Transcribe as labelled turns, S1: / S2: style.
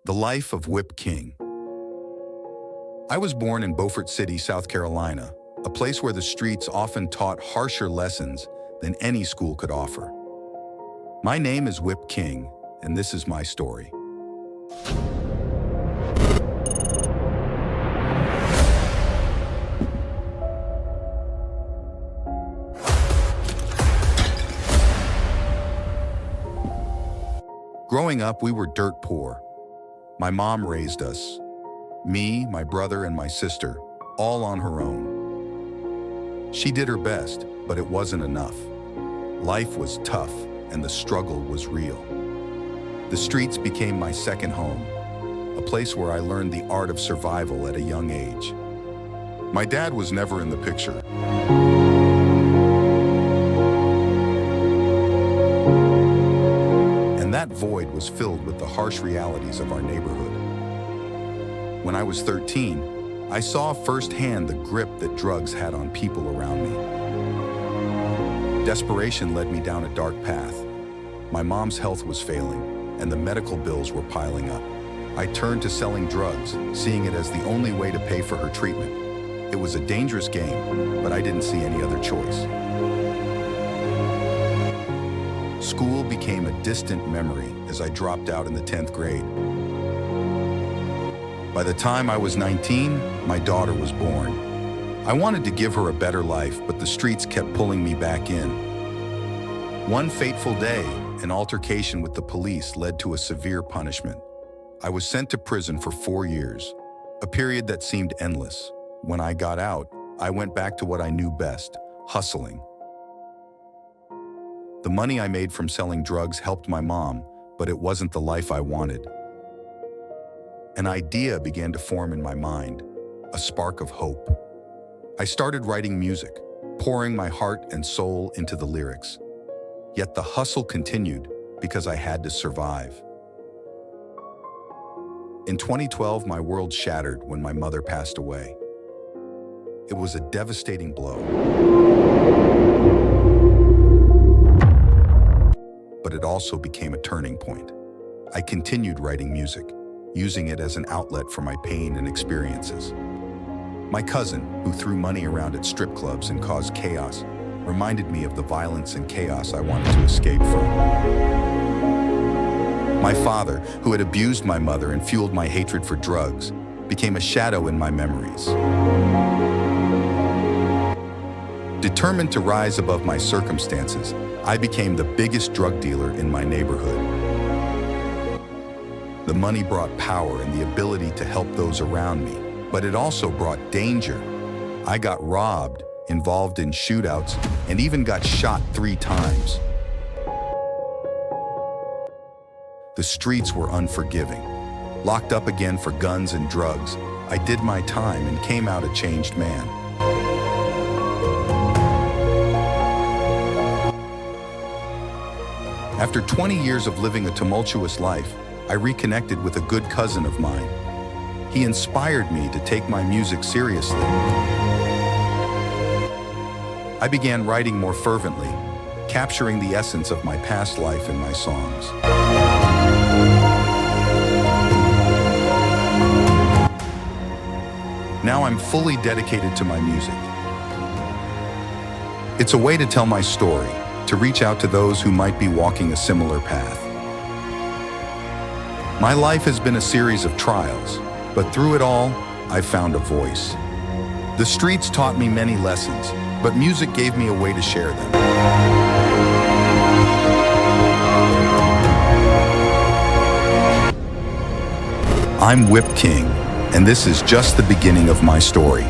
S1: The life of Whipp King. I was born in Beaufort City, South Carolina, a place where the streets often taught harsher lessons than any school could offer. My name is Whipp King, and this is my story. Growing up, we were dirt poor. My mom raised us. Me, my brother, and my sister, all on her own. She did her best, but it wasn't enough. Life was tough, and the struggle was real. The streets became my second home, a place where I learned the art of survival at a young age. My dad was never in the picture. And that void was filled with the harsh realities of our neighborhood. When I was 13, I saw firsthand the grip that drugs had on people around me. Desperation led me down a dark path. My mom's health was failing, and the medical bills were piling up. I turned to selling drugs, seeing it as the only way to pay for her treatment. It was a dangerous game, but I didn't see any other choice. School became a distant memory as I dropped out in the 10th grade. By the time I was 19, my daughter was born. I wanted to give her a better life, but the streets kept pulling me back in. One fateful day, an altercation with the police led to a severe punishment. I was sent to prison for 4 years, a period that seemed endless. When I got out, I went back to what I knew best, hustling. The money I made from selling drugs helped my mom, but it wasn't the life I wanted. An idea began to form in my mind, a spark of hope. I started writing music, pouring my heart and soul into the lyrics. Yet the hustle continued because I had to survive. In 2012, my world shattered when my mother passed away. It was a devastating blow. But it also became a turning point. I continued writing music, using it as an outlet for my pain and experiences. My cousin, who threw money around at strip clubs and caused chaos, reminded me of the violence and chaos I wanted to escape from. My father, who had abused my mother and fueled my hatred for drugs, became a shadow in my memories. Determined to rise above my circumstances, I became the biggest drug dealer in my neighborhood. The money brought power and the ability to help those around me, but it also brought danger. I got robbed, involved in shootouts, and even got shot 3 times. The streets were unforgiving. Locked up again for guns and drugs, I did my time and came out a changed man. After 20 years of living a tumultuous life, I reconnected with a good cousin of mine. He inspired me to take my music seriously. I began writing more fervently, capturing the essence of my past life in my songs. Now I'm fully dedicated to my music. It's a way to tell my story, to reach out to those who might be walking a similar path. My life has been a series of trials, but through it all, I've found a voice. The streets taught me many lessons, but music gave me a way to share them. I'm Whipp King, and this is just the beginning of my story.